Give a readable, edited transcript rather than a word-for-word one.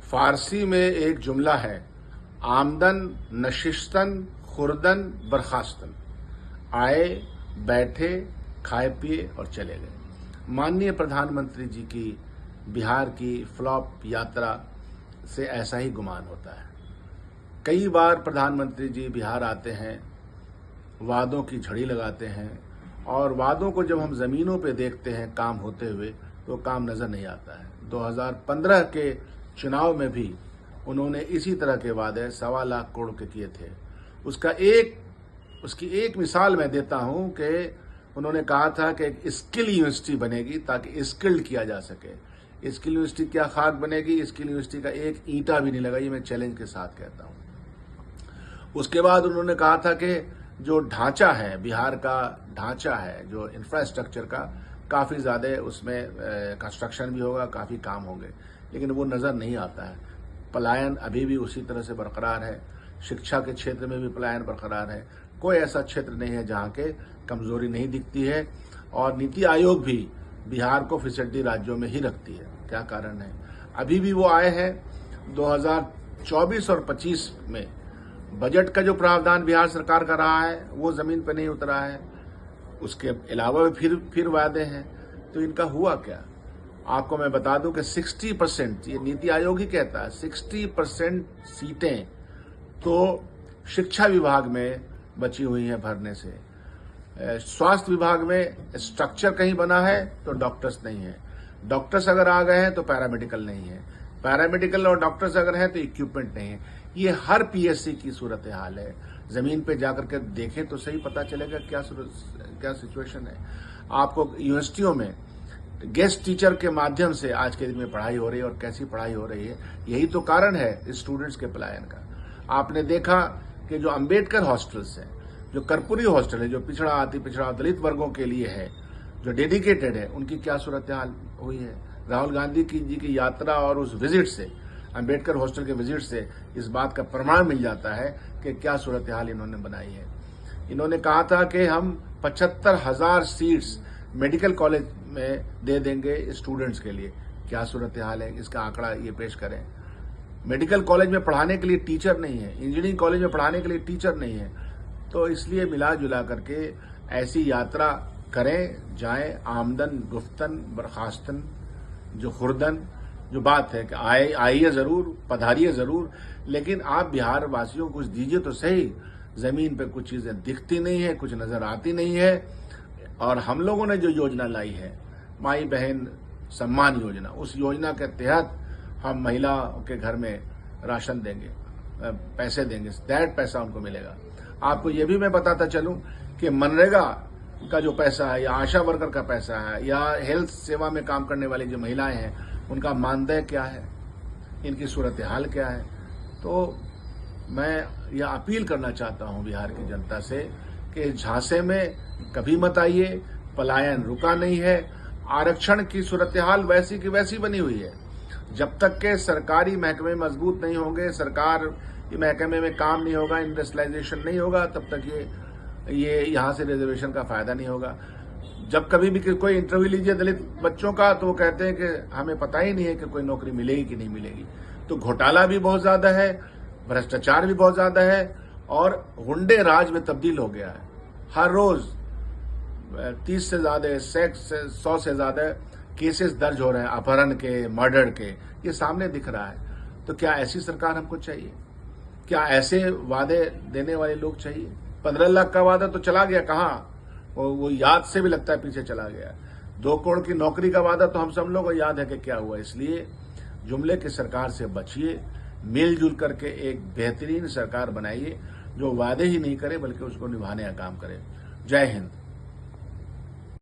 फारसी में एक जुमला है, आमदन नशिस्तन खुर्दन बर्खास्तन। आए, बैठे, खाए पिए और चले गए। माननीय प्रधानमंत्री जी की बिहार की फ्लॉप यात्रा से ऐसा ही गुमान होता है। कई बार प्रधानमंत्री जी बिहार आते हैं, वादों की झड़ी लगाते हैं और वादों को जब हम जमीनों पे देखते हैं काम होते हुए तो काम नजर नहीं आता है। 2015 के चुनाव में भी उन्होंने इसी तरह के वादे 1.25 लाख करोड़ के किए थे। उसकी एक मिसाल मैं देता हूं कि उन्होंने कहा था कि एक स्किल यूनिवर्सिटी बनेगी ताकि स्किल्ड किया जा सके। स्किल यूनिवर्सिटी क्या खाक बनेगी? स्किल यूनिवर्सिटी का एक ईंटा भी नहीं लगा, ये मैं चैलेंज के साथ कहता हूं। उसके बाद उन्होंने कहा था कि जो ढांचा है, बिहार का ढांचा है, जो इंफ्रास्ट्रक्चर का, काफी ज्यादा उसमें कंस्ट्रक्शन भी होगा, काफी काम होंगे, लेकिन वो नजर नहीं आता है। पलायन अभी भी उसी तरह से बरकरार है। शिक्षा के क्षेत्र में भी पलायन बरकरार है। कोई ऐसा क्षेत्र नहीं है जहां के कमजोरी नहीं दिखती है। और नीति आयोग भी बिहार को फिसड्डी राज्यों में ही रखती है। क्या कारण है? अभी भी वो आए हैं 2024 और 25 में बजट का जो प्रावधान बिहार सरकार का रहा है वो जमीन पर नहीं उतरा है। उसके अलावा भी फिर वादे हैं। तो इनका हुआ क्या? आपको मैं बता दूं कि 60%, ये नीति आयोग ही कहता है, 60% सीटें तो शिक्षा विभाग में बची हुई हैं भरने से। स्वास्थ्य विभाग में स्ट्रक्चर कहीं बना है तो डॉक्टर्स नहीं है। डॉक्टर्स अगर आ गए हैं तो पैरामेडिकल नहीं है। पैरामेडिकल और डॉक्टर्स अगर हैं तो इक्विपमेंट नहीं है। ये हर पीएससी की सूरत हाल है। जमीन पे जाकर के देखें तो सही पता चलेगा क्या सिचुएशन है। आपको यूनिवर्सिटियों में गेस्ट टीचर के माध्यम से आज के दिन में पढ़ाई हो रही है और कैसी पढ़ाई हो रही है, यही तो कारण है स्टूडेंट्स के पलायन का। आपने देखा कि जो अंबेडकर हॉस्टल्स हैं, जो कर्पूरी हॉस्टल है, जो पिछड़ा दलित वर्गों के लिए है, जो डेडिकेटेड है, उनकी क्या सूरत हाल हुई है। राहुल गांधी जी की यात्रा और उस विजिट से, अंबेडकर हॉस्टल के विजिट से इस बात का प्रमाण मिल जाता है कि क्या सूरत हाल इन्होंने बनाई है। इन्होंने कहा था कि हम 75,000 सीट्स मेडिकल कॉलेज में दे देंगे स्टूडेंट्स के लिए। क्या सूरत हाल है, इसका आंकड़ा ये पेश करें। मेडिकल कॉलेज में पढ़ाने के लिए टीचर नहीं है, इंजीनियरिंग कॉलेज में पढ़ाने के लिए टीचर नहीं है। तो इसलिए मिला जुला करके ऐसी यात्रा करें, जाएं, आमदन गुफ्तन बर्खास्तन, जो खुर्दन, जो बात है कि आइए जरूर, पधारिए जरूर, लेकिन आप बिहार वासियों को कुछ दीजिए तो सही। जमीन पे कुछ चीजें दिखती नहीं है, कुछ नजर आती नहीं है। और हम लोगों ने जो योजना लाई है, माई बहन सम्मान योजना, उस योजना के तहत हम महिला के घर में राशन देंगे, पैसे देंगे, डायरेक्ट पैसा उनको मिलेगा। आपको ये भी मैं बताता चलूं कि मनरेगा का जो पैसा है, या आशा वर्कर का पैसा है, या हेल्थ सेवा में काम करने वाली जो महिलाएं हैं, उनका मानदेय क्या है, इनकी सूरत हाल क्या है। तो मैं यह अपील करना चाहता हूं बिहार की जनता से कि झांसे में कभी मत आइए। पलायन रुका नहीं है। आरक्षण की सूरत हाल वैसी की वैसी बनी हुई है। जब तक के सरकारी महकमे मजबूत नहीं होंगे, सरकार के महकमे में काम नहीं होगा, इंडस्ट्रियलाइजेशन नहीं होगा, तब तक ये यहाँ से रिजर्वेशन का फायदा नहीं होगा। जब कभी भी कोई इंटरव्यू लीजिए दलित बच्चों का तो वो कहते हैं कि हमें पता ही नहीं है कि कोई नौकरी मिलेगी कि नहीं मिलेगी। तो घोटाला भी बहुत ज्यादा है, भ्रष्टाचार भी बहुत ज्यादा है और गुंडे राज में तब्दील हो गया है। हर रोज 30 से ज्यादा, 100 से ज्यादा केसेस दर्ज हो रहे हैं अपहरण के, मर्डर के, ये सामने दिख रहा है। तो क्या ऐसी सरकार हमको चाहिए? क्या ऐसे वादे देने वाले लोग चाहिए? 15 लाख का वादा तो चला गया, कहाँ वो याद से भी लगता है पीछे चला गया। 2 करोड़ की नौकरी का वादा तो हम सब लोगों को याद है कि क्या हुआ। इसलिए जुमले की सरकार से बचिए, मिलजुल करके एक बेहतरीन सरकार बनाइए जो वादे ही नहीं करे बल्कि उसको निभाने का काम करे। जय हिंद।